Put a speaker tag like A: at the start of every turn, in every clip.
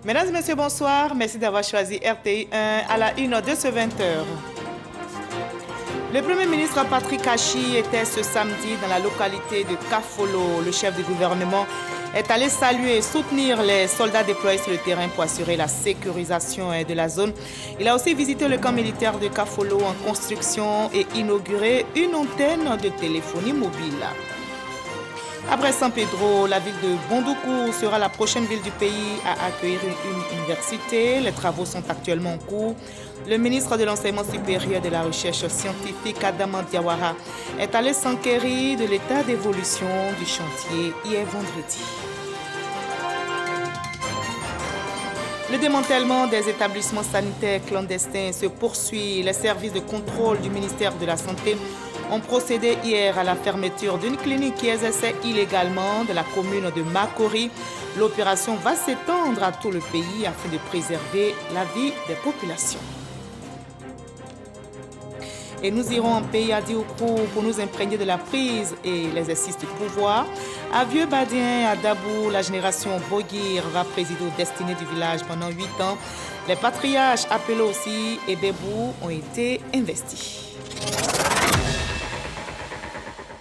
A: Mesdames et messieurs, bonsoir. Merci d'avoir choisi RTI 1 à la une de ce 20h. Le Premier ministre Patrick Achi était ce samedi dans la localité de Kafolo. Le chef du gouvernement est allé saluer et soutenir les soldats déployés sur le terrain pour assurer la sécurisation de la zone. Il a aussi visité le camp militaire de Kafolo en construction et inauguré une antenne de téléphonie mobile. Après San Pedro, la ville de Bondoukou sera la prochaine ville du pays à accueillir une université. Les travaux sont actuellement en cours. Le ministre de l'Enseignement supérieur et de la Recherche scientifique, Adama Diawara, est allé s'enquérir de l'état d'évolution du chantier hier vendredi. Le démantèlement des établissements sanitaires clandestins se poursuit. Les services de contrôle du ministère de la Santé ont procédé hier à la fermeture d'une clinique qui exerçait illégalement de la commune de Makori. L'opération va s'étendre à tout le pays afin de préserver la vie des populations. Et nous irons en pays à Diokou pour nous imprégner de la prise et l'exercice du pouvoir. À Vieux-Badien, à Dabou, la génération Boguir va présider aux destinées du village pendant 8 ans. Les patriarches appelés aussi et Bébou ont été investis.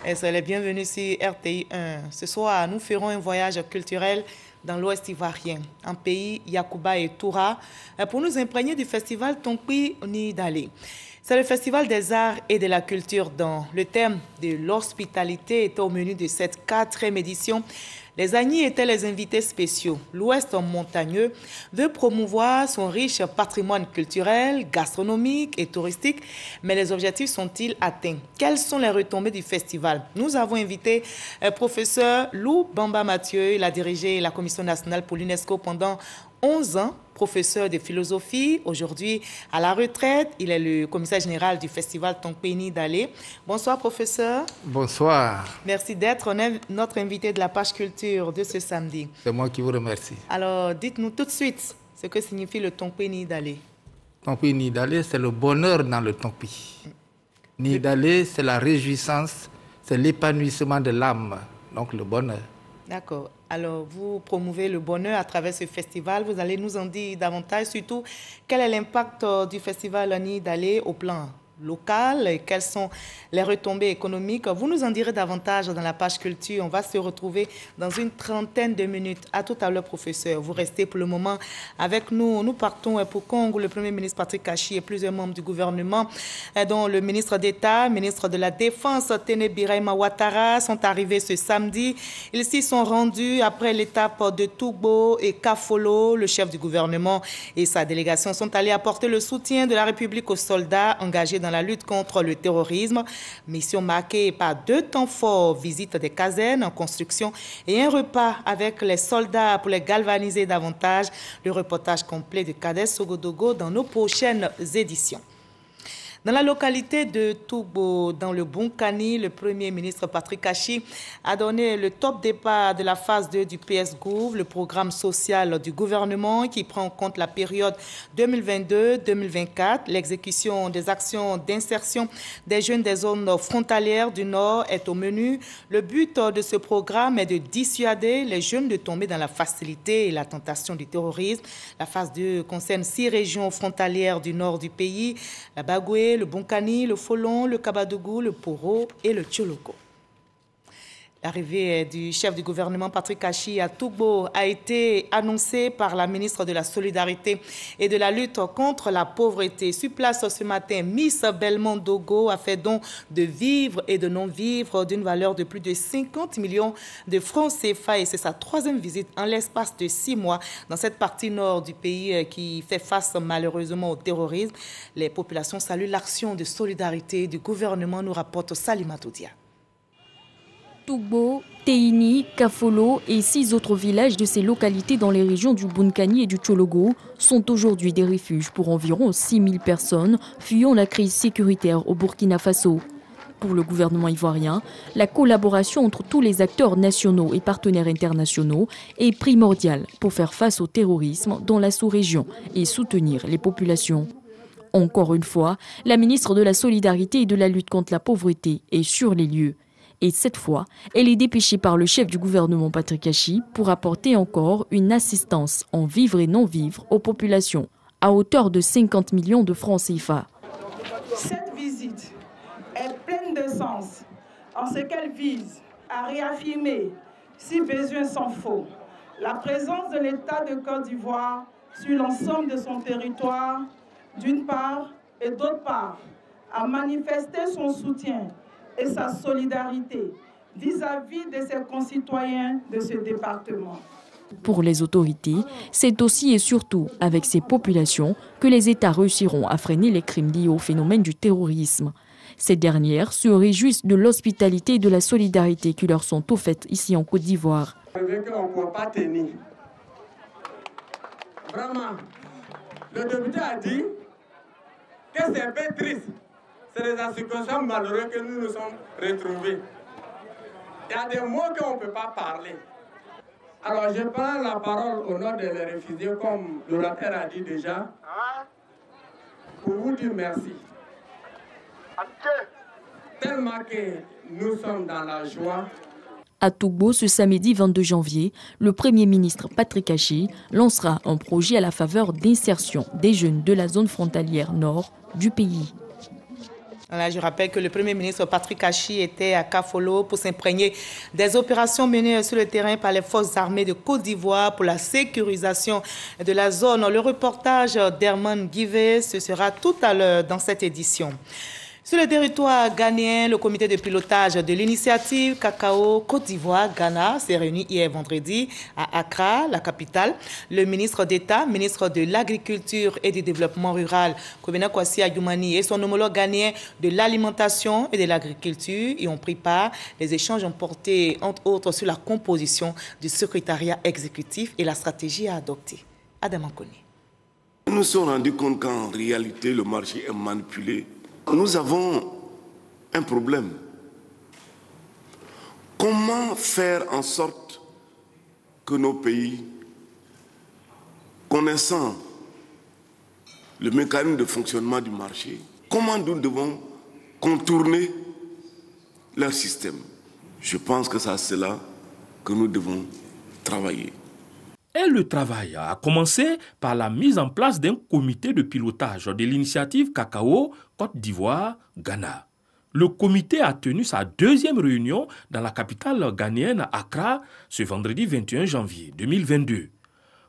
A: Et soyez les bienvenus sur RTI 1. Ce soir, nous ferons un voyage culturel dans l'Ouest ivoirien, en pays Yakuba et Toura, pour nous imprégner du festival Tonkpi Nidale. C'est le festival des arts et de la culture dont le thème de l'hospitalité est au menu de cette 4e édition. Les Agnis étaient les invités spéciaux. L'Ouest montagneux veut promouvoir son riche patrimoine culturel, gastronomique et touristique, mais les objectifs sont-ils atteints? Quelles sont les retombées du festival? Nous avons invité professeur Lou Bamba Mathieu. Il a dirigé la Commission nationale pour l'UNESCO pendant 11 ans, professeur de philosophie. Aujourd'hui, à la retraite, il est le commissaire général du festival Tonkpi Nidale. Bonsoir, professeur.
B: Bonsoir.
A: Merci d'être notre invité de la page culture de ce samedi.
B: C'est moi qui vous remercie.
A: Alors, dites-nous tout de suite ce que signifie le Tonkpi Nidale.
B: Tonkpi Nidale, c'est le bonheur dans le Tonkpi. Nidale, c'est la réjouissance, c'est l'épanouissement de l'âme, donc le bonheur.
A: D'accord. Alors, vous promouvez le bonheur à travers ce festival. Vous allez nous en dire davantage, surtout quel est l'impact du festival Nidale au plan local et quelles sont les retombées économiques. Vous nous en direz davantage dans la page culture. On va se retrouver dans une trentaine de minutes. À tout à l'heure, professeur. Vous restez pour le moment avec nous. Nous partons pour Congo. Le Premier ministre Patrick Achi et plusieurs membres du gouvernement, dont le ministre d'État, ministre de la Défense, Téné Birahima Ouattara, sont arrivés ce samedi. Ils s'y sont rendus après l'étape de Tougbo et Kafolo. Le chef du gouvernement et sa délégation sont allés apporter le soutien de la République aux soldats engagés dans la lutte contre le terrorisme. Mission marquée par 2 temps forts, visite des casernes en construction et un repas avec les soldats pour les galvaniser davantage. Le reportage complet de Kades Sogodogo dans nos prochaines éditions. Dans la localité de Tougbo, dans le Bunkani, le Premier ministre Patrick Achi a donné le top départ de la phase 2 du PS-Gouv, le programme social du gouvernement qui prend en compte la période 2022-2024. L'exécution des actions d'insertion des jeunes des zones frontalières du Nord est au menu. Le but de ce programme est de dissuader les jeunes de tomber dans la facilité et la tentation du terrorisme. La phase 2 concerne 6 régions frontalières du nord du pays, la Bagoué, le Bunkani, le Folon, le Kabadougou, le Poro et le Tcholoko. L'arrivée du chef du gouvernement Patrick Achi à Tougbo a été annoncée par la ministre de la Solidarité et de la lutte contre la pauvreté. Sur place ce matin, Miss Belmont Dogo a fait don de vivres et de non-vivres d'une valeur de plus de 50 millions de francs CFA et c'est sa 3e visite en l'espace de 6 mois dans cette partie nord du pays qui fait face malheureusement au terrorisme. Les populations saluent l'action de solidarité du gouvernement, nous rapporte Salimatou Dia.
C: Tougbo, Teini, Kafolo et 6 autres villages de ces localités dans les régions du Bunkani et du Tchologo sont aujourd'hui des refuges pour environ 6000 personnes fuyant la crise sécuritaire au Burkina Faso. Pour le gouvernement ivoirien, la collaboration entre tous les acteurs nationaux et partenaires internationaux est primordiale pour faire face au terrorisme dans la sous-région et soutenir les populations. Encore une fois, la ministre de la Solidarité et de la lutte contre la pauvreté est sur les lieux. Et cette fois, elle est dépêchée par le chef du gouvernement Patrick Achi pour apporter encore une assistance en vivres et non-vivres aux populations à hauteur de 50 millions de francs CFA.
D: Cette visite est pleine de sens en ce qu'elle vise à réaffirmer, si besoin s'en faut, la présence de l'État de Côte d'Ivoire sur l'ensemble de son territoire, d'une part, et d'autre part, à manifester son soutien et sa solidarité vis-à-vis de ses concitoyens de ce département.
C: Pour les autorités, c'est aussi et surtout avec ces populations que les États réussiront à freiner les crimes liés au phénomène du terrorisme. Ces dernières se réjouissent de l'hospitalité et de la solidarité qui leur sont offertes ici en Côte d'Ivoire.
E: On ne peut pas tenir. Vraiment, le député a dit que c'est un peu triste. C'est des circonstances malheureuses que nous nous sommes retrouvés. Il y a des mots qu'on ne peut pas parler. Alors je prends la parole au nom des réfugiés, comme l'orateur a dit déjà, pour vous dire merci. Tellement que nous sommes dans la joie.
C: À Togo, ce samedi 22 janvier, le Premier ministre Patrick Achi lancera un projet à la faveur d'insertion des jeunes de la zone frontalière nord du pays.
A: Là, je rappelle que le Premier ministre Patrick Achi était à Kafolo pour s'imprégner des opérations menées sur le terrain par les forces armées de Côte d'Ivoire pour la sécurisation de la zone. Le reportage d'Herman Guivet, ce sera tout à l'heure dans cette édition. Sur le territoire ghanéen, le comité de pilotage de l'initiative Cacao Côte d'Ivoire-Ghana s'est réuni hier vendredi à Accra, la capitale. Le ministre d'État, ministre de l'Agriculture et du Développement rural, Kobena Kwasi Adjumani, et son homologue ghanéen de l'Alimentation et de l'Agriculture y ont pris part. Les échanges ont porté, entre autres, sur la composition du secrétariat exécutif et la stratégie à adopter. Adam Ankoni.
F: Nous nous sommes rendus compte qu'en réalité, le marché est manipulé. Nous avons un problème. Comment faire en sorte que nos pays, connaissant le mécanisme de fonctionnement du marché, comment nous devons contourner leur système? Je pense que c'est à cela que nous devons travailler.
G: Et le travail a commencé par la mise en place d'un comité de pilotage de l'initiative Cacao Côte d'Ivoire-Ghana. Le comité a tenu sa deuxième réunion dans la capitale ghanéenne Accra ce vendredi 21 janvier 2022.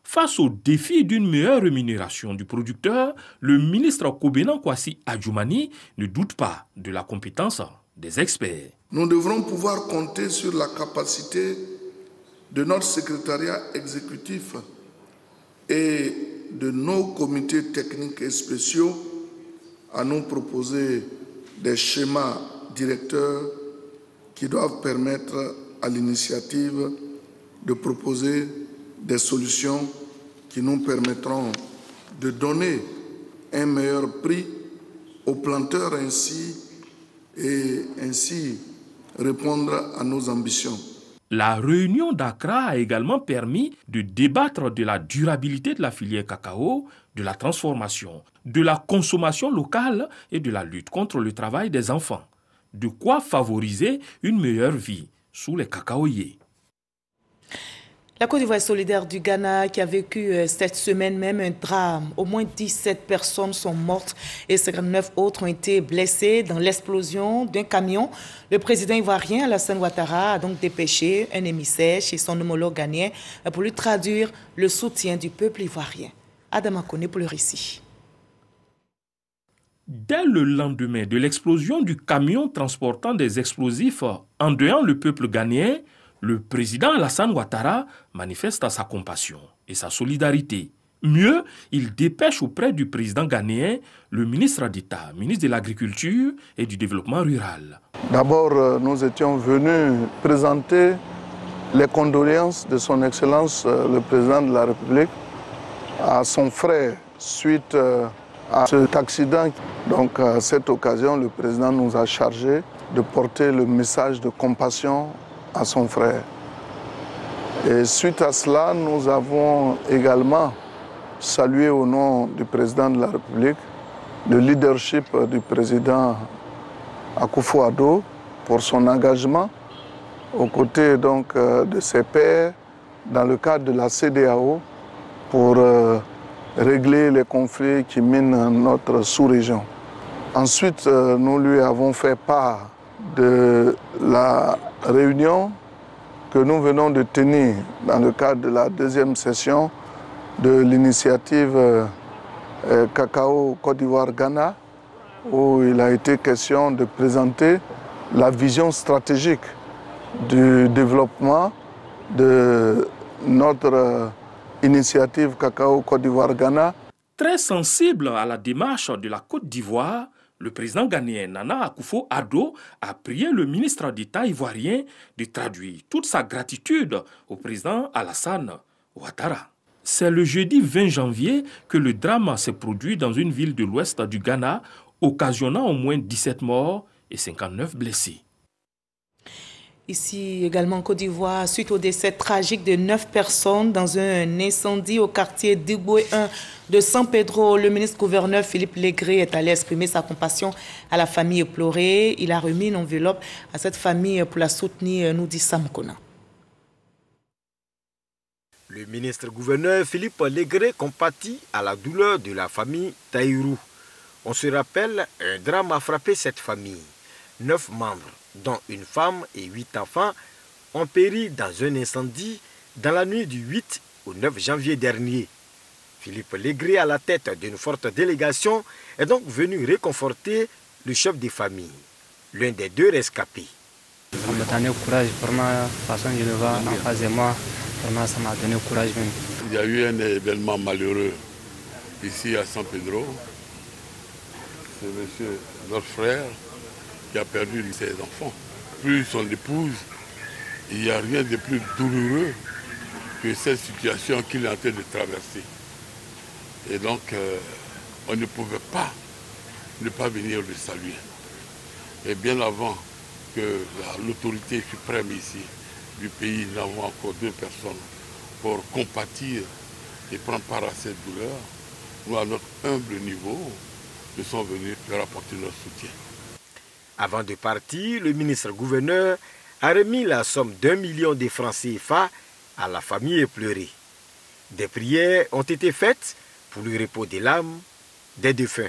G: Face au défi d'une meilleure rémunération du producteur, le ministre Kobena Kwasi Adjumani ne doute pas de la compétence des experts.
H: Nous devrons pouvoir compter sur la capacité de notre secrétariat exécutif et de nos comités techniques et spéciaux à nous proposer des schémas directeurs qui doivent permettre à l'initiative de proposer des solutions qui nous permettront de donner un meilleur prix aux planteurs et ainsi répondre à nos ambitions.
G: La réunion d'Accra a également permis de débattre de la durabilité de la filière cacao, de la transformation, de la consommation locale et de la lutte contre le travail des enfants. De quoi favoriser une meilleure vie sous les cacaoyers.
A: La Côte d'Ivoire solidaire du Ghana qui a vécu cette semaine même un drame. Au moins 17 personnes sont mortes et 59 autres ont été blessées dans l'explosion d'un camion. Le président ivoirien Alassane Ouattara a donc dépêché un émissaire chez son homologue ghanéen pour lui traduire le soutien du peuple ivoirien. Adam Ankoni pour le récit.
G: Dès le lendemain de l'explosion du camion transportant des explosifs endeuillant le peuple ghanéen, le président Alassane Ouattara manifeste sa compassion et sa solidarité. Mieux, il dépêche auprès du président ghanéen le ministre d'État, ministre de l'Agriculture et du Développement rural.
H: D'abord, nous étions venus présenter les condoléances de son Excellence le président de la République à son frère suite à cet accident. Donc à cette occasion, le président nous a chargé de porter le message de compassion à son frère. Et suite à cela, nous avons également salué au nom du président de la République le leadership du président Akufo-Addo pour son engagement aux côtés donc, de ses pairs dans le cadre de la CEDEAO pour régler les conflits qui minent notre sous-région. Ensuite, nous lui avons fait part de la réunion que nous venons de tenir dans le cadre de la deuxième session de l'initiative Cacao Côte d'Ivoire-Ghana, où il a été question de présenter la vision stratégique du développement de notre initiative Cacao Côte d'Ivoire-Ghana.
G: Très sensible à la démarche de la Côte d'Ivoire, le président ghanéen Nana Akufo-Addo a prié le ministre d'État ivoirien de traduire toute sa gratitude au président Alassane Ouattara. C'est le jeudi 20 janvier que le drame s'est produit dans une ville de l'ouest du Ghana, occasionnant au moins 17 morts et 59 blessés.
A: Ici également en Côte d'Ivoire, suite au décès tragique de 9 personnes dans un incendie au quartier Digboé 1 de San Pedro, le ministre-gouverneur Philippe Légré est allé exprimer sa compassion à la famille éplorée. Il a remis une enveloppe à cette famille pour la soutenir, nous dit Sam Kona.
I: Le ministre-gouverneur Philippe Légré compatit à la douleur de la famille Taïrou. On se rappelle, un drame a frappé cette famille. 9 membres, dont une femme et 8 enfants, ont péri dans un incendie dans la nuit du 8 au 9 janvier dernier. Philippe Légré, à la tête d'une forte délégation, est donc venu réconforter le chef des familles, l'un des 2 rescapés.
J: Ça m'a donné courage, vraiment, de toute façon, je le vois en face de moi, vraiment, ça m'a donné courage même.
K: Il y a eu un événement malheureux ici à San Pedro. C'est monsieur, notre frère, qui a perdu ses enfants. Plus son épouse, il n'y a rien de plus douloureux que cette situation qu'il est en train de traverser. Et donc, on ne pouvait pas ne pas venir le saluer. Et bien avant que l'autorité suprême ici du pays n'envoie encore 2 personnes pour compatir et prendre part à cette douleur, nous, à notre humble niveau, nous sommes venus leur apporter notre soutien.
I: Avant de partir, le ministre-gouverneur a remis la somme d'1 million de francs CFA à la famille éplorée. Des prières ont été faites pour le repos des l'âme des défunts.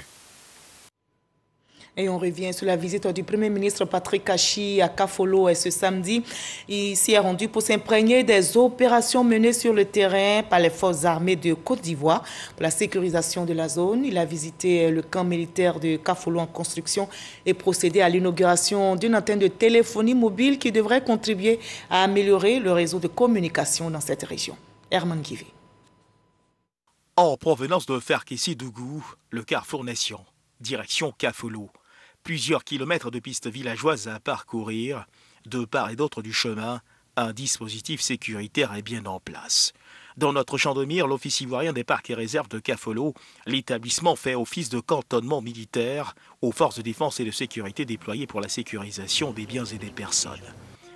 A: Et on revient sur la visite du Premier ministre Patrick Kachi à Kafolo ce samedi. Il s'y est rendu pour s'imprégner des opérations menées sur le terrain par les forces armées de Côte d'Ivoire pour la sécurisation de la zone. Il a visité le camp militaire de Kafolo en construction et procédé à l'inauguration d'une antenne de téléphonie mobile qui devrait contribuer à améliorer le réseau de communication dans cette région. Herman Guivé.
L: En provenance de Ferkessi-Dougou, le carrefour Nation, direction Kafolo. Plusieurs kilomètres de pistes villageoises à parcourir. De part et d'autre du chemin, un dispositif sécuritaire est bien en place. Dans notre champ de mire, l'Office ivoirien des parcs et réserves de Kafolo, l'établissement fait office de cantonnement militaire aux forces de défense et de sécurité déployées pour la sécurisation des biens et des personnes.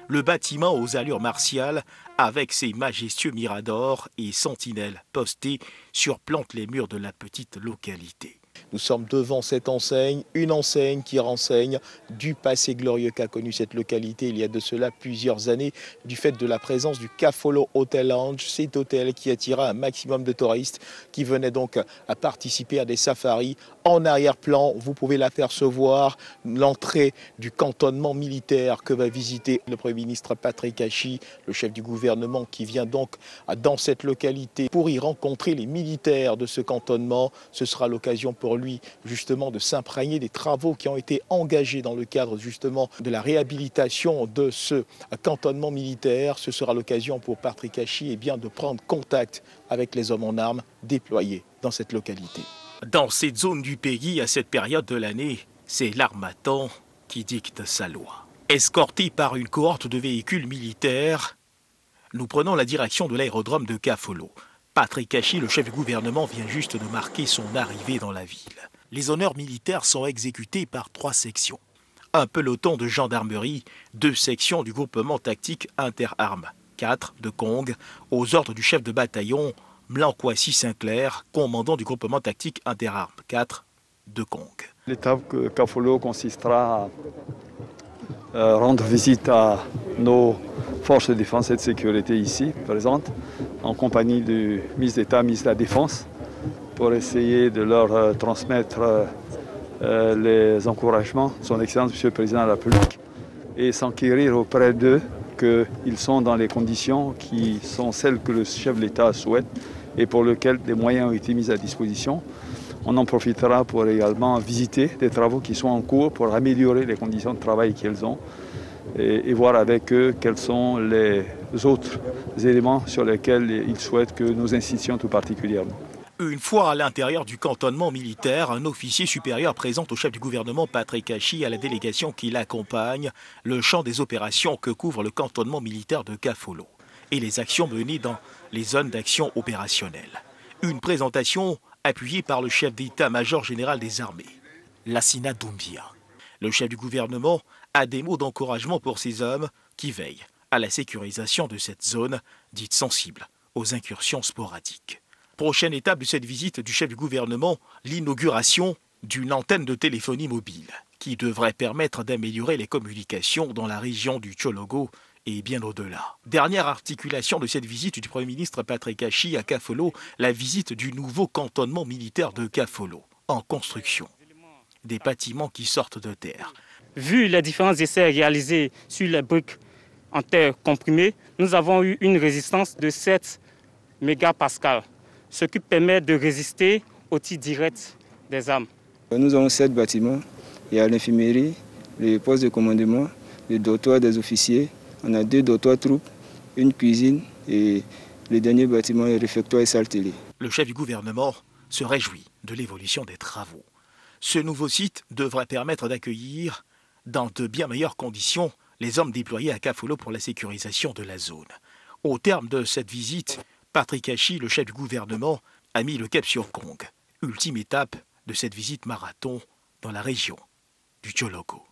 L: Le bâtiment aux allures martiales, avec ses majestueux miradors et sentinelles postés, surplante les murs de la petite localité. Nous sommes devant cette enseigne, une enseigne qui renseigne du passé glorieux qu'a connu cette localité il y a de cela plusieurs années, du fait de la présence du Kafolo Hotel Lounge, cet hôtel qui attira un maximum de touristes qui venaient donc à participer à des safaris. En arrière-plan, vous pouvez l'apercevoir, l'entrée du cantonnement militaire que va visiter le Premier ministre Patrick Kachi, le chef du gouvernement qui vient donc dans cette localité pour y rencontrer les militaires de ce cantonnement. Ce sera l'occasion pour lui justement de s'imprégner des travaux qui ont été engagés dans le cadre justement de la réhabilitation de ce cantonnement militaire. Ce sera l'occasion pour Patrick Kachi de prendre contact avec les hommes en armes déployés dans cette localité. Dans cette zone du pays, à cette période de l'année, c'est l'Harmattan qui dicte sa loi. Escorté par une cohorte de véhicules militaires, nous prenons la direction de l'aérodrome de Kafolo. Patrick Kachi, le chef du gouvernement, vient juste de marquer son arrivée dans la ville. Les honneurs militaires sont exécutés par 3 sections. Un peloton de gendarmerie, 2 sections du groupement tactique interarmes, 4 de Kong, aux ordres du chef de bataillon Mlankwasi Sinclair, commandant du groupement tactique interarmes, 4 de Kong.
M: L'étape Kafolo consistera à rendre visite à nos forces de défense et de sécurité ici présentes, en compagnie du ministre d'État, ministre de la Défense, pour essayer de leur transmettre les encouragements de son Excellence, Monsieur le Président de la République, et s'enquérir auprès d'eux qu'ils sont dans les conditions qui sont celles que le chef de l'État souhaite et pour lesquelles des moyens ont été mis à disposition. On en profitera pour également visiter des travaux qui sont en cours pour améliorer les conditions de travail qu'elles ont et voir avec eux quels sont les autres éléments sur lesquels ils souhaitent que nous insistions tout particulièrement.
L: Une fois à l'intérieur du cantonnement militaire, un officier supérieur présente au chef du gouvernement Patrick Hachi à la délégation qui l'accompagne le champ des opérations que couvre le cantonnement militaire de Kafolo et les actions menées dans les zones d'action opérationnelle. Une présentation appuyée par le chef d'état-major général des armées, Lassina Doumbia. Le chef du gouvernement a des mots d'encouragement pour ces hommes qui veillent à la sécurisation de cette zone dite sensible aux incursions sporadiques. Prochaine étape de cette visite du chef du gouvernement, l'inauguration d'une antenne de téléphonie mobile qui devrait permettre d'améliorer les communications dans la région du Tchologo et bien au-delà. Dernière articulation de cette visite du Premier ministre Patrick Hachi à Kafolo, la visite du nouveau cantonnement militaire de Kafolo, en construction. Des bâtiments qui sortent de terre.
J: Vu les différents essais réalisés sur les briques en terre comprimée, nous avons eu une résistance de 7 mégapascales, ce qui permet de résister au tir direct des armes.
N: Nous avons 7 bâtiments. Il y a l'infirmerie, le poste de commandement, le dortoir des officiers. On a 2 dortoirs troupes, une cuisine et le dernier bâtiment est réfectoire et salle télé.
L: Le chef du gouvernement se réjouit de l'évolution des travaux. Ce nouveau site devrait permettre d'accueillir dans de bien meilleures conditions les hommes déployés à Kafolo pour la sécurisation de la zone. Au terme de cette visite, Patrick Hachi, le chef du gouvernement, a mis le cap sur Kong, ultime étape de cette visite marathon dans la région du Tchologo.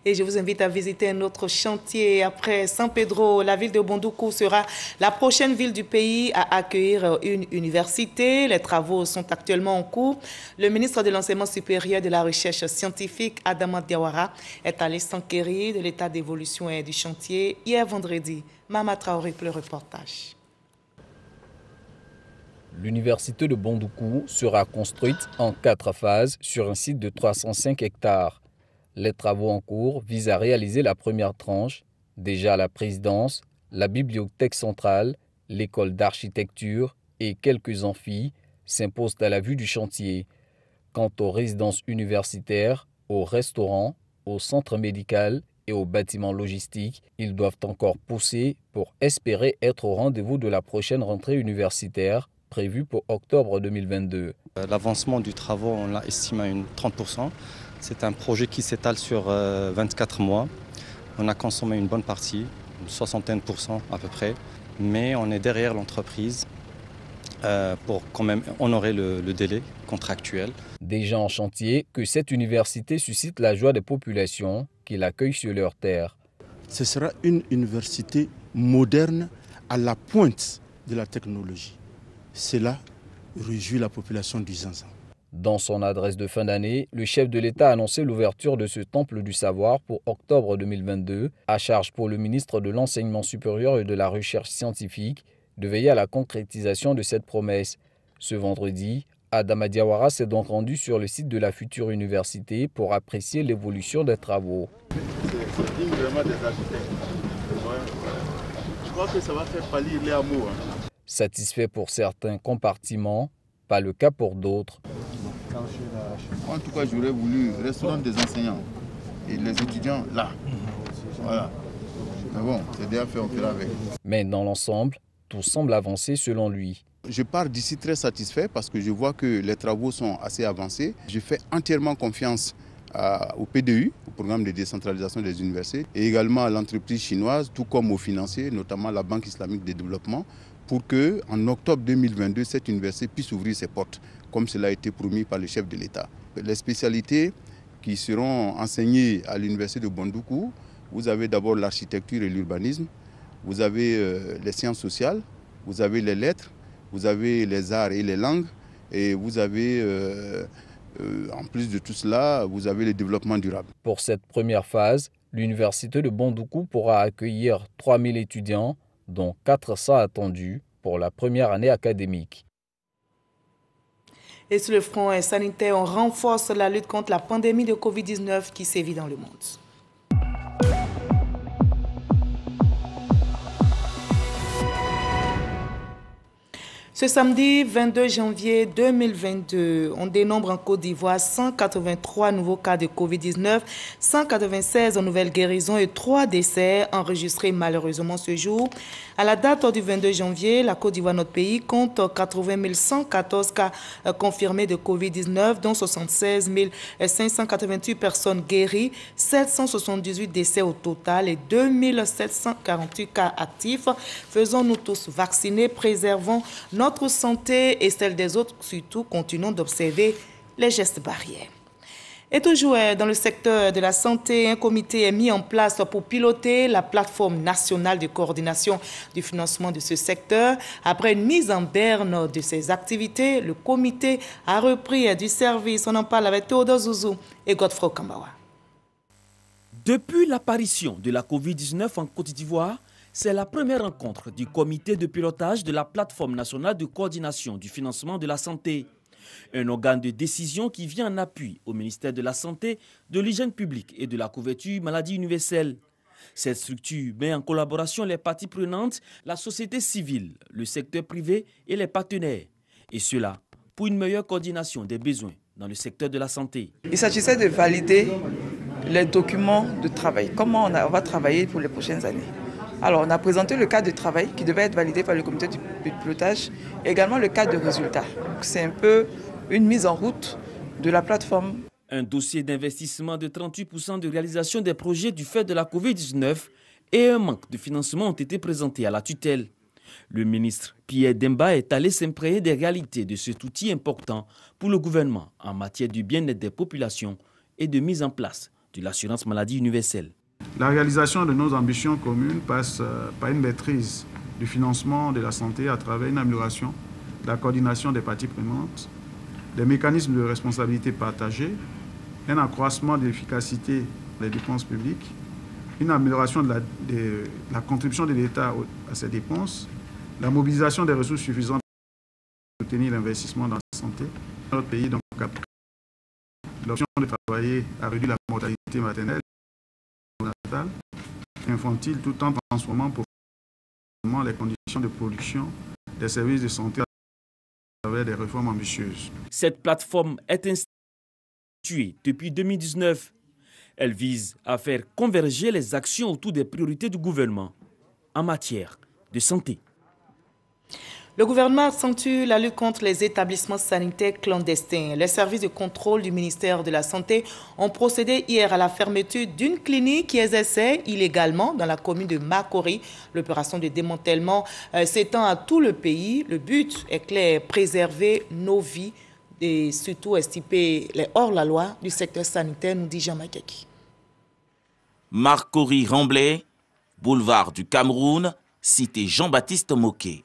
A: Et je vous invite à visiter un autre chantier. Après San Pedro, la ville de Bondoukou sera la prochaine ville du pays à accueillir une université. Les travaux sont actuellement en cours. Le ministre de l'Enseignement supérieur et de la Recherche scientifique, Adama Diawara, est allé s'enquérir de l'état d'évolution du chantier hier vendredi. Mama Traoré pour le reportage.
O: L'université de Bondoukou sera construite en 4 phases sur un site de 305 hectares. Les travaux en cours visent à réaliser la première tranche. Déjà la présidence, la bibliothèque centrale, l'école d'architecture et quelques amphis s'imposent à la vue du chantier. Quant aux résidences universitaires, aux restaurants, au centre médical et aux bâtiments logistiques, ils doivent encore pousser pour espérer être au rendez-vous de la prochaine rentrée universitaire prévue pour octobre 2022.
P: L'avancement du travaux, on l'a estimé à 30%. C'est un projet qui s'étale sur 24 mois. On a consommé une bonne partie, une 60% à peu près, mais on est derrière l'entreprise pour quand même honorer le délai contractuel.
O: Déjà en chantier, que cette université suscite la joie des populations qui l'accueillent sur leur terre.
Q: Ce sera une université moderne à la pointe de la technologie. Cela réjouit la population du Zanzan.
O: Dans son adresse de fin d'année, le chef de l'État a annoncé l'ouverture de ce temple du savoir pour octobre 2022, à charge pour le ministre de l'Enseignement supérieur et de la Recherche scientifique de veiller à la concrétisation de cette promesse. Ce vendredi, Adama Diawara s'est donc rendu sur le site de la future université pour apprécier l'évolution des travaux.
Q: C'est digne vraiment des architectes. Je crois que ça va faire pâlir les hameaux.
O: Satisfait pour certains compartiments, pas le cas pour d'autres.
R: En tout cas, j'aurais voulu le restaurant des enseignants et les étudiants là. Voilà. Mais bon, c'est déjà fait, on fera avec.
O: Mais dans l'ensemble, tout semble avancer selon lui.
R: Je pars d'ici très satisfait parce que je vois que les travaux sont assez avancés. Je fais entièrement confiance au PDU, au programme de décentralisation des universités, et également à l'entreprise chinoise, tout comme aux financiers, notamment la Banque islamique de développement, pour qu'en octobre 2022, cette université puisse ouvrir ses portes, comme cela a été promis par le chef de l'État. Les spécialités qui seront enseignées à l'université de Bondoukou, vous avez d'abord l'architecture et l'urbanisme, vous avez les sciences sociales, vous avez les lettres, vous avez les arts et les langues, et vous avez, en plus de tout cela, vous avez le développement durable.
O: Pour cette première phase, L'université de Bondoukou pourra accueillir 3000 étudiants, dont 400 attendus pour la première année académique.
A: Et sur le front sanitaire, on renforce la lutte contre la pandémie de Covid-19 qui sévit dans le monde. Ce samedi 22 janvier 2022, on dénombre en Côte d'Ivoire 183 nouveaux cas de Covid-19, 196 nouvelles guérisons et 3 décès enregistrés malheureusement ce jour. À la date du 22 janvier, la Côte d'Ivoire, notre pays, compte 80 114 cas confirmés de Covid-19, dont 76 588 personnes guéries, 778 décès au total et 2748 cas actifs. Faisons-nous tous vacciner, préservons notre santé et celle des autres, surtout continuons d'observer les gestes barrières. Et toujours dans le secteur de la santé, un comité est mis en place pour piloter la plateforme nationale de coordination du financement de ce secteur. Après une mise en berne de ses activités, le comité a repris du service. On en parle avec Théodore Zouzou et Godefroy Kambawa.
S: Depuis l'apparition de la Covid-19 en Côte d'Ivoire, c'est la première rencontre du comité de pilotage de la plateforme nationale de coordination du financement de la santé. Un organe de décision qui vient en appui au ministère de la Santé, de l'Hygiène publique et de la couverture maladie universelle. Cette structure met en collaboration les parties prenantes, la société civile, le secteur privé et les partenaires. Et cela pour une meilleure coordination des besoins dans le secteur de la santé.
T: Il s'agissait de valider les documents de travail, comment on va travailler pour les prochaines années. Alors, on a présenté le cadre de travail qui devait être validé par le comité de pilotage, et également le cadre de résultats. C'est un peu une mise en route de la plateforme.
S: Un dossier d'investissement de 38% de réalisation des projets du fait de la Covid-19 et un manque de financement ont été présentés à la tutelle. Le ministre Pierre Demba est allé s'imprégner des réalités de cet outil important pour le gouvernement en matière du bien-être des populations et de mise en place de l'assurance maladie universelle.
U: La réalisation de nos ambitions communes passe par une maîtrise du financement de la santé à travers une amélioration de la coordination des parties prenantes, des mécanismes de responsabilité partagée, un accroissement de l'efficacité des dépenses publiques, une amélioration de la contribution de l'État à ces dépenses, la mobilisation des ressources suffisantes pour soutenir l'investissement dans la santé. Notre pays donc a pris l'option de travailler à réduire la mortalité maternelle infantile tout en transformant profondément les conditions de production des services de santé à travers des réformes ambitieuses.
S: Cette plateforme est instituée depuis 2019. Elle vise à faire converger les actions autour des priorités du gouvernement en matière de santé.
A: Le gouvernement accentue la lutte contre les établissements sanitaires clandestins. Les services de contrôle du ministère de la Santé ont procédé hier à la fermeture d'une clinique qui exerçait illégalement dans la commune de Makori. L'opération de démantèlement s'étend à tout le pays. Le but est clair, préserver nos vies et surtout estiper les hors-la-loi du secteur sanitaire, nous dit Jean Makaki.
V: Makori-Remblai, boulevard du Cameroun, cité Jean-Baptiste Moquet.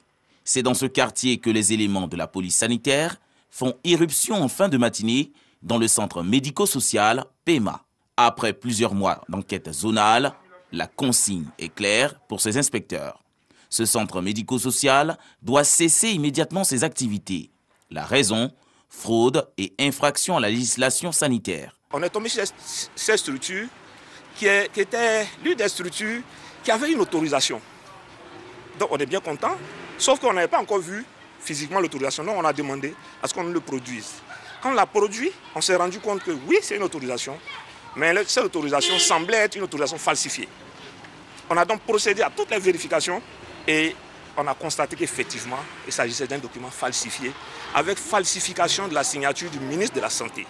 V: C'est dans ce quartier que les éléments de la police sanitaire font irruption en fin de matinée dans le centre médico-social PEMA. Après plusieurs mois d'enquête zonale, la consigne est claire pour ces inspecteurs. Ce centre médico-social doit cesser immédiatement ses activités. La raison, fraude et infraction à la législation sanitaire.
W: On est tombé sur cette structure qui était l'une des structures qui avait une autorisation. Donc on est bien content. Sauf qu'on n'avait pas encore vu physiquement l'autorisation. Donc on a demandé à ce qu'on le produise. Quand on l'a produit, on s'est rendu compte que oui, c'est une autorisation, mais cette autorisation semblait être une autorisation falsifiée. On a donc procédé à toutes les vérifications et on a constaté qu'effectivement, il s'agissait d'un document falsifié, avec falsification de la signature du ministre de la Santé.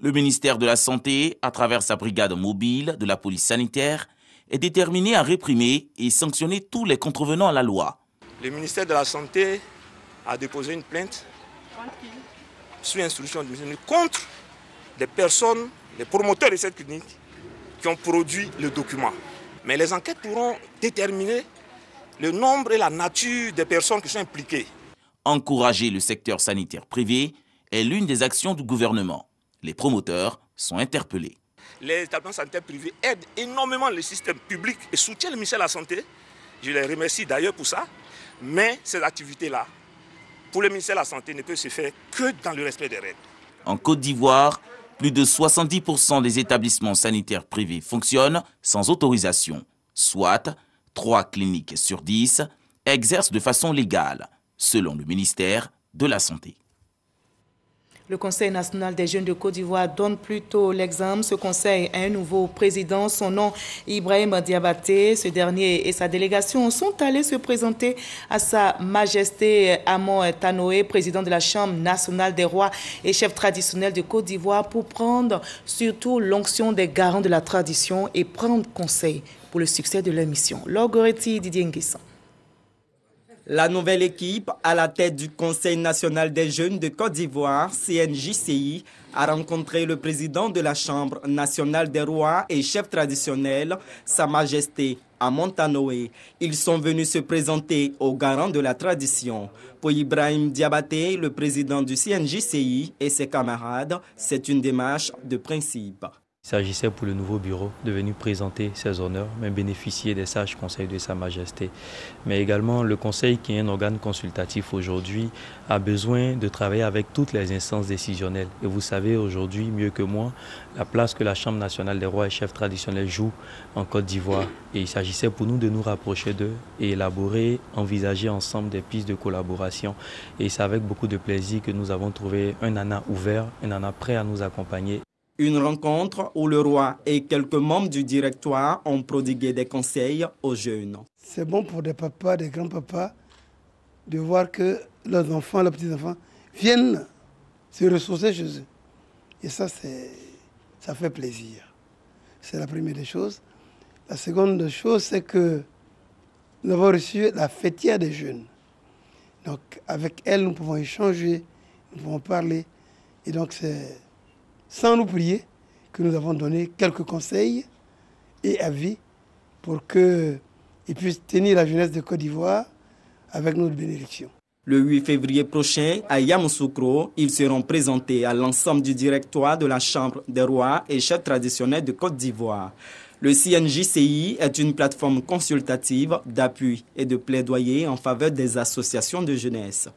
V: Le ministère de la Santé, à travers sa brigade mobile de la police sanitaire, est déterminé à réprimer et sanctionner tous les contrevenants à la loi.
W: Le ministère de la Santé a déposé une plainte sous instruction du ministère contre des personnes, les promoteurs de cette clinique qui ont produit le document. Mais les enquêtes pourront déterminer le nombre et la nature des personnes qui sont impliquées.
V: Encourager le secteur sanitaire privé est l'une des actions du gouvernement. Les promoteurs sont interpellés.
W: les établissements sanitaires privés aident énormément le système public et soutiennent le ministère de la Santé. Je les remercie d'ailleurs pour ça. Mais ces activités-là, pour le ministère de la Santé, ne peuvent se faire que dans le respect des règles.
V: En Côte d'Ivoire, plus de 70% des établissements sanitaires privés fonctionnent sans autorisation. Soit 3 cliniques sur 10 exercent de façon légale, selon le ministère de la Santé.
A: Le Conseil national des jeunes de Côte d'Ivoire donne plutôt l'exemple. Ce conseil a un nouveau président, son nom Ibrahim Diabaté. Ce dernier et sa délégation sont allés se présenter à Sa Majesté Amon Tanoé, président de la Chambre nationale des rois et chef traditionnel de Côte d'Ivoire, pour prendre surtout l'onction des garants de la tradition et prendre conseil pour le succès de leur mission. Lorgoretti Didier Nguessan.
B: La nouvelle équipe, à la tête du Conseil national des jeunes de Côte d'Ivoire, CNJCI, a rencontré le président de la Chambre nationale des rois et chef traditionnel, Sa Majesté Amon Tanoé. Ils sont venus se présenter aux garants de la tradition. Pour Ibrahim Diabaté, le président du CNJCI et ses camarades, c'est une démarche de principe.
D: Il s'agissait pour le nouveau bureau de venir présenter ses honneurs, mais bénéficier des sages conseils de Sa Majesté. Mais également, le Conseil, qui est un organe consultatif aujourd'hui, a besoin de travailler avec toutes les instances décisionnelles. Et vous savez aujourd'hui, mieux que moi, la place que la Chambre nationale des rois et chefs traditionnels joue en Côte d'Ivoire. Et il s'agissait pour nous de nous rapprocher d'eux et élaborer, envisager ensemble des pistes de collaboration. Et c'est avec beaucoup de plaisir que nous avons trouvé un nana ouvert, un nana prêt à nous accompagner.
B: Une rencontre où le roi et quelques membres du directoire ont prodigué des conseils aux jeunes.
E: C'est bon pour des papas, des grands-papas, de voir que leurs enfants, leurs petits-enfants viennent se ressourcer chez eux. Et ça fait plaisir. C'est la première des choses. La seconde des choses, c'est que nous avons reçu la fêtière des jeunes. Donc avec elle, nous pouvons échanger, nous pouvons parler. Et donc c'est sans nous prier que nous avons donné quelques conseils et avis pour qu'ils puissent tenir la jeunesse de Côte d'Ivoire avec notre bénédiction.
B: Le 8 février prochain, à Yamoussoukro, ils seront présentés à l'ensemble du directoire de la Chambre des rois et chefs traditionnels de Côte d'Ivoire. Le CNJCI est une plateforme consultative d'appui et de plaidoyer en faveur des associations de jeunesse.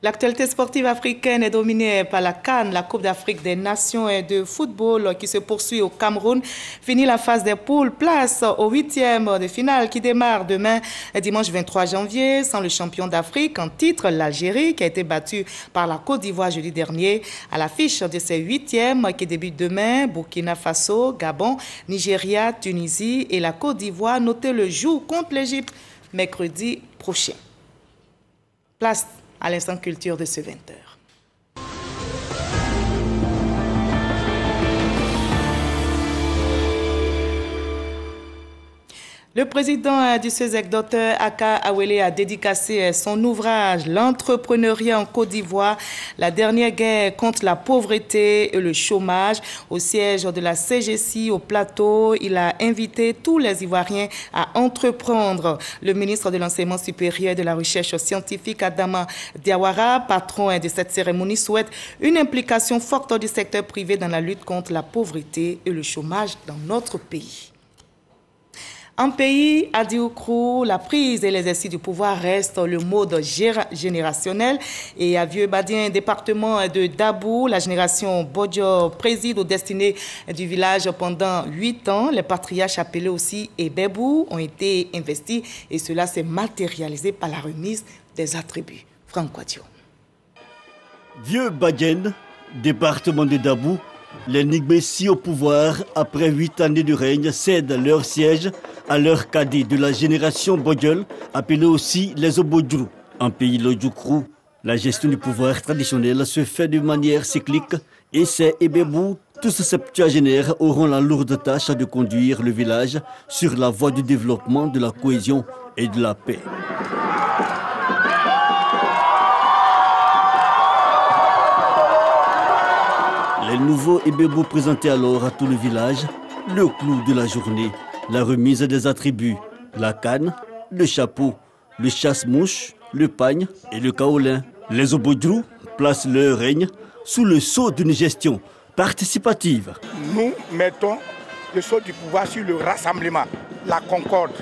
A: L'actualité sportive africaine est dominée par la CAN, la Coupe d'Afrique des Nations de football qui se poursuit au Cameroun. Fini la phase des poules, place au 8e de finale qui démarre demain, dimanche 23 janvier, sans le champion d'Afrique en titre, l'Algérie, qui a été battue par la Côte d'Ivoire jeudi dernier. À l'affiche de ces 8e qui débutent demain, Burkina Faso, Gabon, Nigeria, Tunisie et la Côte d'Ivoire. Notez le jour contre l'Égypte mercredi prochain. Place à l'instant culture de ce 20h. Le président du CESEC, Dr Aka Awele, a dédicacé son ouvrage « L'entrepreneuriat en Côte d'Ivoire, la dernière guerre contre la pauvreté et le chômage » au siège de la CGC au plateau. Il a invité tous les Ivoiriens à entreprendre. Le ministre de l'Enseignement supérieur et de la Recherche scientifique, Adama Diawara, patron de cette cérémonie, souhaite une implication forte du secteur privé dans la lutte contre la pauvreté et le chômage dans notre pays. En pays, à Diokrou, la prise et l'exercice du pouvoir restent le mode générationnel. Et à Vieux-Badien, département de Dabou, la génération Bodjo préside aux destinées du village pendant 8 ans. Les patriarches appelés aussi Ebebou ont été investis et cela s'est matérialisé par la remise des attributs. Franck Quadio.
X: Vieux-Badien, département de Dabou, les Nigbessi au pouvoir, après 8 années de règne, cèdent leur siège à leur cadet de la génération Bodjol, appelés aussi les Obodjrou. En pays Lodjoukrou, la gestion du pouvoir traditionnel se fait de manière cyclique et ces Ebebou, tous septuagénaires, auront la lourde tâche de conduire le village sur la voie du développement, de la cohésion et de la paix. Les nouveaux Ebebou présentaient alors à tout le village le clou de la journée, la remise des attributs, la canne, le chapeau, le chasse-mouche, le pagne et le kaolin. Les Obodjrou placent leur règne sous le sceau d'une gestion participative.
C: Nous mettons le sol du pouvoir sur le rassemblement, la concorde,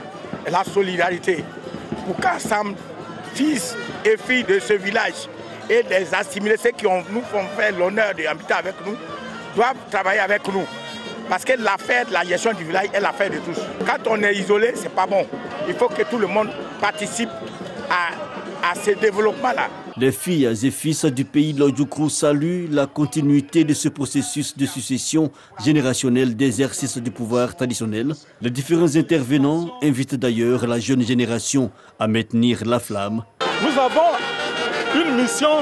C: la solidarité, pour qu'ensemble, fils et filles de ce village et les assimilés, ceux qui nous font faire l'honneur d'habiter avec nous, doivent travailler avec nous. Parce que l'affaire de la gestion du village est l'affaire de tous. Quand on est isolé, ce n'est pas bon. Il faut que tout le monde participe à ce développement-là.
X: Les filles et fils du pays Lodjoukru saluent la continuité de ce processus de succession générationnelle d'exercice du pouvoir traditionnel. Les différents intervenants invitent d'ailleurs la jeune génération à maintenir la flamme.
F: Nous avons une mission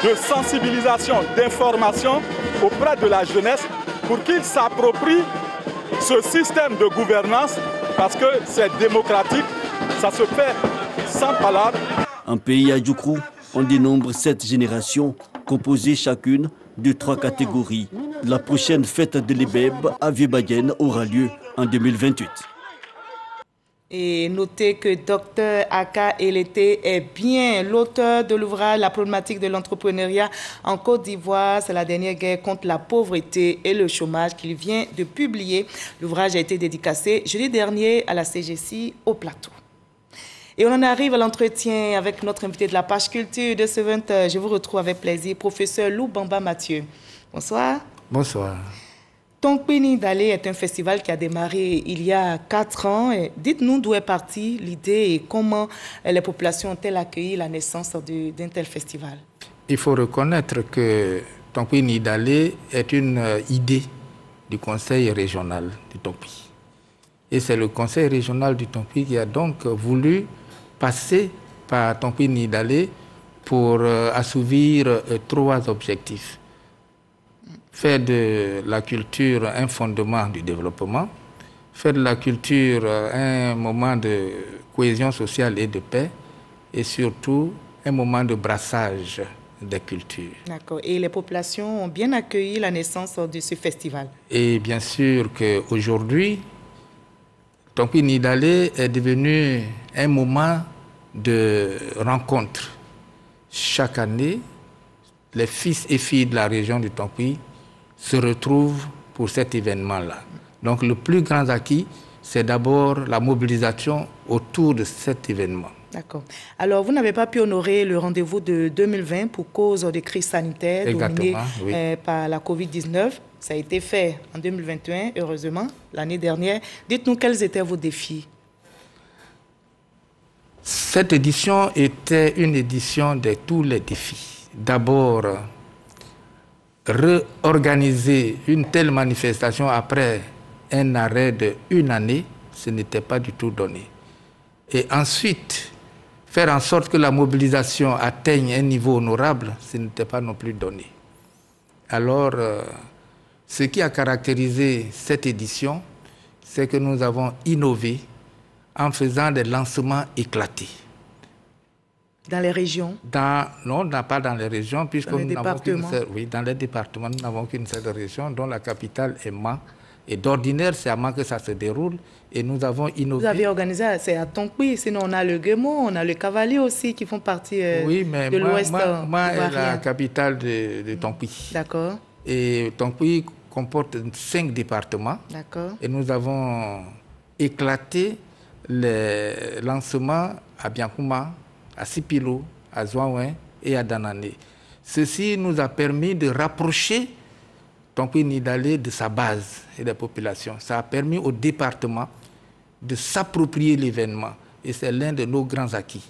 F: de sensibilisation, d'information auprès de la jeunesse pour qu'ils s'approprient ce système de gouvernance parce que c'est démocratique, ça se fait sans palabres.
X: En pays Adjoukru, on dénombre 7 générations composées chacune de 3 catégories. La prochaine fête de l'Ebeb à Vieux-Badiène aura lieu en 2028.
A: Et notez que Dr Aka Elete est bien l'auteur de l'ouvrage La problématique de l'entrepreneuriat en Côte d'Ivoire. C'est la dernière guerre contre la pauvreté et le chômage qu'il vient de publier. L'ouvrage a été dédicacé jeudi dernier à la CGC au Plateau. Et on en arrive à l'entretien avec notre invité de la page culture de ce 20h. Je vous retrouve avec plaisir, professeur Loubamba Mathieu. Bonsoir.
G: Bonsoir.
A: Tonkpini Dale est un festival qui a démarré il y a 4 ans. Dites-nous d'où est partie l'idée et comment les populations ont-elles accueilli la naissance d'un tel festival.
G: Il faut reconnaître que Tonkpini Dale est une idée du conseil régional du Tonkpi. Et c'est le conseil régional du Tonkpi qui a donc voulu passer par Tonkpini Dale pour assouvir 3 objectifs. Faire de la culture un fondement du développement, faire de la culture un moment de cohésion sociale et de paix, et surtout un moment de brassage des cultures.
A: D'accord. Et les populations ont bien accueilli la naissance de ce festival.
G: Et bien sûr qu'aujourd'hui, Tonkpini Dale est devenu un moment de rencontre. Chaque année, les fils et filles de la région du Tonkpi se retrouvent pour cet événement-là. Donc le plus grand acquis, c'est d'abord la mobilisation autour de cet événement.
A: D'accord. Alors, vous n'avez pas pu honorer le rendez-vous de 2020 pour cause de crise sanitaire dominée par la COVID-19. Ça a été fait en 2021, heureusement, l'année dernière. Dites-nous quels étaient vos défis.
G: Cette édition était une édition de tous les défis. D'abord, réorganiser une telle manifestation après un arrêt d'1 année, ce n'était pas du tout donné. Et ensuite, faire en sorte que la mobilisation atteigne un niveau honorable, ce n'était pas non plus donné. Alors, ce qui a caractérisé cette édition, c'est que nous avons innové en faisant des lancements éclatés.
A: Dans les régions?
G: Non, pas dans les régions, puisque
A: dans les départements.
G: Dans les départements, nous n'avons qu'une seule région, dont la capitale est Mans. Et d'ordinaire, c'est à Mans que ça se déroule. Et nous avons innové.
A: Vous avez organisé, c'est à Tonkpi, sinon on a le Guémont, on a le Cavalier aussi, qui font partie de l'Ouest.
G: Mans est la capitale de Tonkpi.
A: D'accord.
G: Et Tonkpi comporte 5 départements.
A: D'accord.
G: Et nous avons éclaté les lancements à Biankouma, à Sipilo, à Zouaouin et à Danané. Ceci nous a permis de rapprocher Tonkpini Dale de sa base et des populations. Ça a permis au département de s'approprier l'événement. Et c'est l'un de nos grands acquis.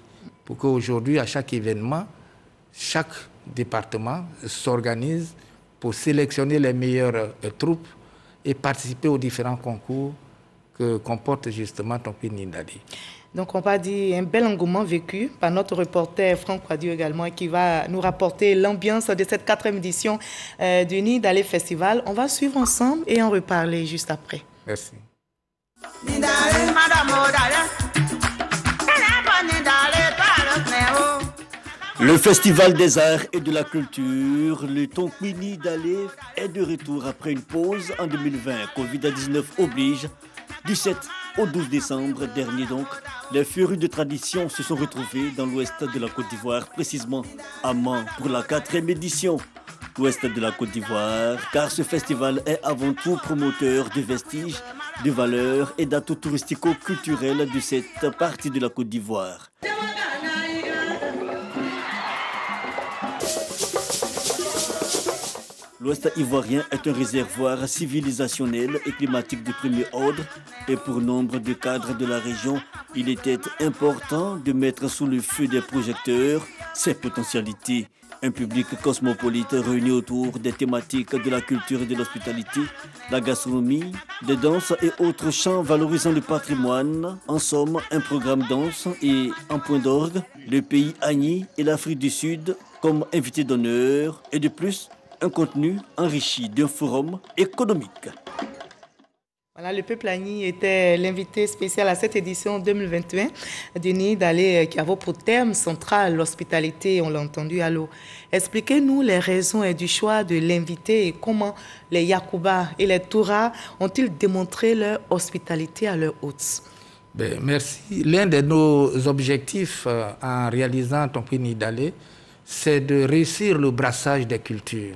G: Pour qu'aujourd'hui, à chaque événement, chaque département s'organise pour sélectionner les meilleures troupes et participer aux différents concours que comporte justement Tonkpini Dale.
A: Donc, on va dire un bel engouement vécu par notre reporter Franck Quadio également, qui va nous rapporter l'ambiance de cette 4e édition du Nid Dale Festival. On va suivre ensemble et en reparler juste après.
G: Merci.
X: Le Festival des Arts et de la Culture, le Tonkpini Dale, est de retour après une pause en 2020. Covid-19 oblige. Du 7 au 12 décembre dernier donc, les férus de tradition se sont retrouvés dans l'ouest de la Côte d'Ivoire, précisément à Mans, pour la 4e édition. ouest de la Côte d'Ivoire, car ce festival est avant tout promoteur de vestiges, de valeurs et d'atouts touristico-culturels de cette partie de la Côte d'Ivoire. L'Ouest ivoirien est un réservoir civilisationnel et climatique de premier ordre et pour nombre de cadres de la région, il était important de mettre sous le feu des projecteurs ses potentialités. Un public cosmopolite réuni autour des thématiques de la culture et de l'hospitalité, la gastronomie, des danses et autres chants valorisant le patrimoine. En somme, un programme danse et en point d'orgue, le pays Agni et l'Afrique du Sud comme invités d'honneur et de plus, un contenu enrichi d'un forum économique.
A: Voilà, le peuple Agni était l'invité spécial à cette édition 2021 du Nid d'Alé qui avait pour thème central l'hospitalité, on l'a entendu. Alors, expliquez-nous les raisons du choix de l'invité et comment les Yakuba et les Toura ont-ils démontré leur hospitalité à leurs hôtes.
G: Merci. L'un de nos objectifs en réalisant ton prix Nid d'Alé, c'est de réussir le brassage des cultures.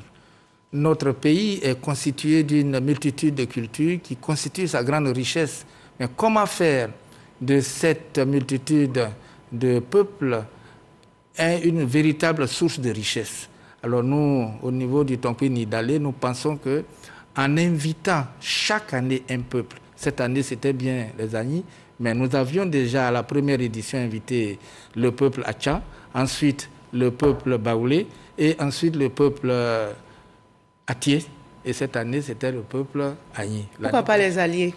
G: Notre pays est constitué d'une multitude de cultures qui constituent sa grande richesse. Mais comment faire de cette multitude de peuples une véritable source de richesse? Alors nous, au niveau du Tompi Nid d'Alé, nous pensons qu'en invitant chaque année un peuple, cette année c'était bien les Agni, mais nous avions déjà à la première édition invité le peuple Acha, ensuite le peuple Baoulé et ensuite le peuple Atié. Et cette année, c'était le peuple Agni.
A: Pourquoi pas les alliés?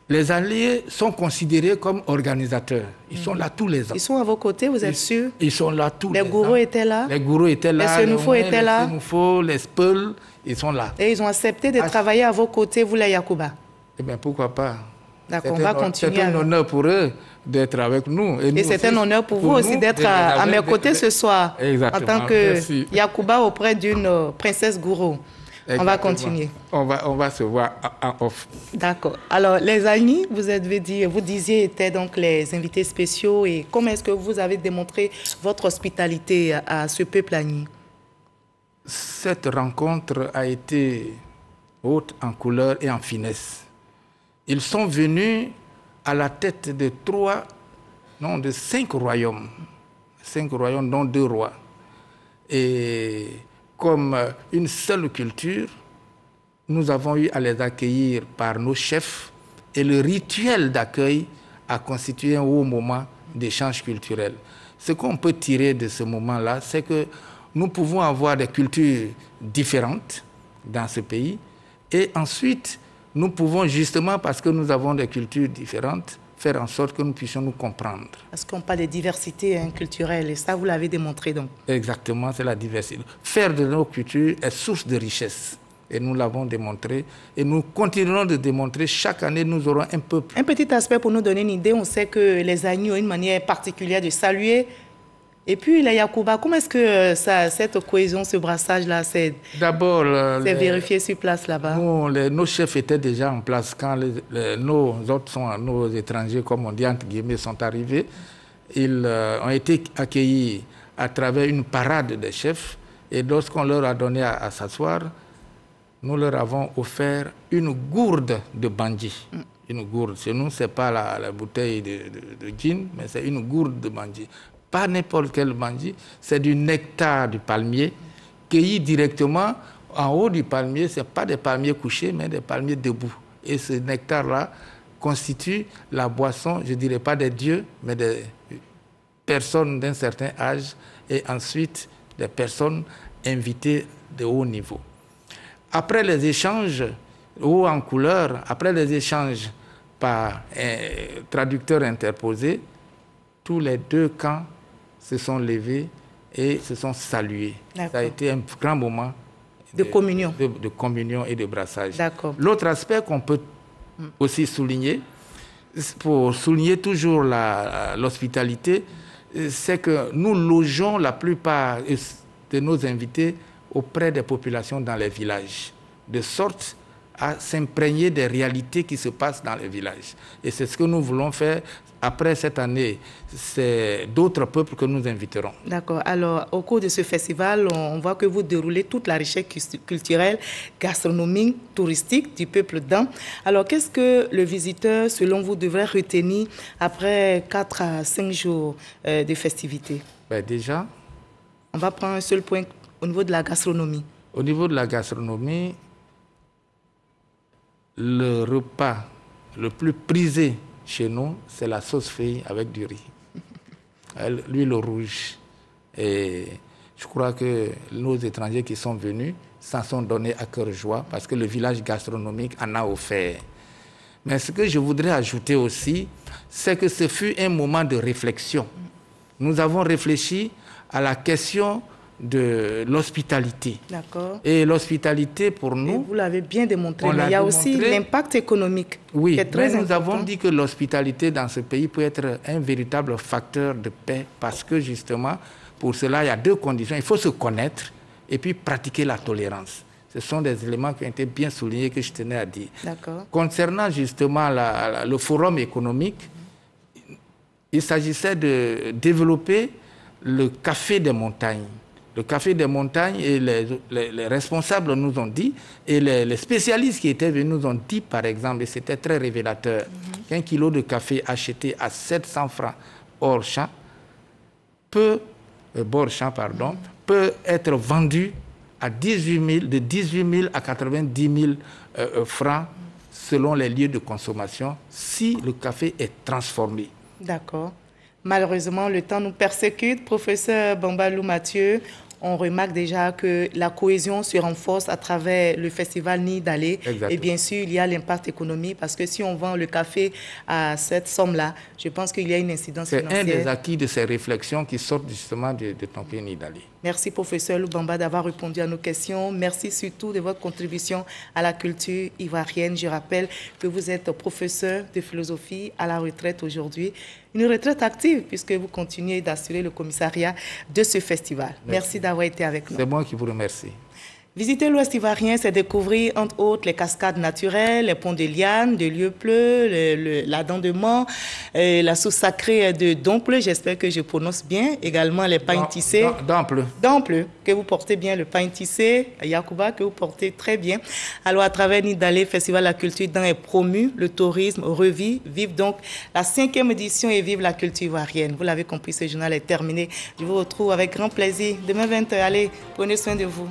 G: Les alliés sont considérés comme organisateurs. Ils sont là tous les ans.
A: Ils sont à vos côtés, vous êtes sûrs?
G: Ils sont là tous les ans.
A: Les gourous étaient là?
G: Les gourous étaient là.
A: Les Sénoufos étaient là?
G: Les Sénoufos, les Speuls, ils sont là.
A: Et ils ont accepté de travailler à vos côtés, vous les Yakuba?
G: Eh bien, pourquoi pas?
A: D'accord, on va continuer.
G: C'est un honneur pour eux d'être avec nous.
A: Et c'est un honneur pour vous aussi d'être à mes côtés ce soir.
G: Exactement.
A: En tant que Yakuba auprès d'une princesse gourou.
G: Exactement.
A: On va continuer.
G: On va se voir en off.
A: D'accord. Alors, les Agni, vous disiez, étaient donc les invités spéciaux. Et comment est-ce que vous avez démontré votre hospitalité à ce peuple Agni?
G: Cette rencontre a été haute en couleur et en finesse. Ils sont venus à la tête de 5 royaumes. 5 royaumes, dont 2 rois. Et comme une seule culture, nous avons eu à les accueillir par nos chefs et le rituel d'accueil a constitué un haut moment d'échange culturel. Ce qu'on peut tirer de ce moment-là, c'est que nous pouvons avoir des cultures différentes dans ce pays et ensuite, nous pouvons justement, parce que nous avons des cultures différentes, faire en sorte que nous puissions nous comprendre.
A: Parce qu'on parle de diversité culturelle, et ça, vous l'avez démontré donc.
G: Exactement, c'est la diversité. Faire de nos cultures est source de richesse. Et nous l'avons démontré. Et nous continuerons de démontrer. Chaque année, nous aurons un peuple.
A: Un petit aspect pour nous donner une idée. On sait que les Agni ont une manière particulière de saluer. Et puis, les Yakuba, comment est-ce que cette cohésion, ce brassage-là, c'est vérifié sur place là-bas?
G: Nos chefs étaient déjà en place quand nos étrangers, comme on dit, entre guillemets, sont arrivés. Ils ont été accueillis à travers une parade des chefs. Et lorsqu'on leur a donné à s'asseoir, nous leur avons offert une gourde de bandji. Une gourde. Chez nous, ce n'est pas la bouteille de gin, mais c'est une gourde de bandji. Pas n'importe quel bandji, c'est du nectar du palmier, cueilli directement en haut du palmier. Ce n'est pas des palmiers couchés, mais des palmiers debout. Et ce nectar-là constitue la boisson, je ne dirais pas des dieux, mais des personnes d'un certain âge, et ensuite des personnes invitées de haut niveau. Après les échanges haut en couleur, après les échanges par traducteurs interposés, tous les 2 camps se sont levés et se sont salués. Ça a été un grand moment
A: de communion.
G: De communion et de brassage.
A: L'autre
G: aspect qu'on peut aussi souligner, pour souligner toujours l'hospitalité, c'est que nous logeons la plupart de nos invités auprès des populations dans les villages, de sorte à s'imprégner des réalités qui se passent dans les villages. Et c'est ce que nous voulons faire. Après cette année, c'est d'autres peuples que nous inviterons.
A: D'accord. Alors, au cours de ce festival, on voit que vous déroulez toute la richesse culturelle, gastronomique, touristique du peuple d'An. Alors, qu'est-ce que le visiteur, selon vous, devrait retenir après 4 à 5 jours de festivités?
G: Déjà,
A: on va prendre un seul point au niveau de la gastronomie.
G: Au niveau de la gastronomie, le repas le plus prisé chez nous, c'est la sauce feuille avec du riz. L'huile rouge. Et je crois que nos étrangers qui sont venus s'en sont donnés à cœur joie parce que le village gastronomique en a offert. Mais ce que je voudrais ajouter aussi, c'est que ce fut un moment de réflexion. Nous avons réfléchi à la question de l'hospitalité.
A: D'accord.
G: Et l'hospitalité, pour nous...
A: Et vous l'avez bien démontré, mais il y a aussi l'impact économique qui est très important.
G: Nous avons dit que l'hospitalité dans ce pays peut être un véritable facteur de paix parce que justement, pour cela, il y a 2 conditions. Il faut se connaître et puis pratiquer la tolérance. Ce sont des éléments qui ont été bien soulignés que je tenais à dire.
A: D'accord.
G: Concernant justement le forum économique, il s'agissait de développer le café des montagnes. Le café des montagnes, et les responsables nous ont dit, et les spécialistes qui étaient venus nous ont dit, par exemple, et c'était très révélateur, qu'un kilo de café acheté à 700 francs hors champ peut être vendu à de 18 000 à 90 000 francs selon les lieux de consommation si le café est transformé.
A: D'accord. Malheureusement, le temps nous persécute. Professeur Bambalou Mathieu, on remarque déjà que la cohésion se renforce à travers le festival Nid d'Alé. Et bien sûr, il y a l'impact économique parce que si on vend le café à cette somme-là, je pense qu'il y a une incidence financière.
G: C'est un des acquis de ces réflexions qui sortent justement de Tempé Nid d'Alé.
A: Merci, professeur Loubamba, d'avoir répondu à nos questions. Merci surtout de votre contribution à la culture ivoirienne. Je rappelle que vous êtes professeur de philosophie à la retraite aujourd'hui. Une retraite active puisque vous continuez d'assurer le commissariat de ce festival. Merci d'avoir été avec nous.
G: C'est moi qui vous remercie.
A: Visiter l'Ouest ivoirien, c'est découvrir, entre autres, les cascades naturelles, les ponts de Liane, de Lieuppleu, la dent de Mort, la sauce sacrée de Domple, j'espère que je prononce bien, également les pains tissés. Domple, que vous portez bien, le pain tissé, Yacouba, que vous portez très bien. Alors, à travers Nid d'Alé, Festival de la culture d'An est promu, le tourisme revit, vive donc la 5e édition et vive la culture ivoirienne. Vous l'avez compris, ce journal est terminé. Je vous retrouve avec grand plaisir demain 20h. Allez, prenez soin de vous.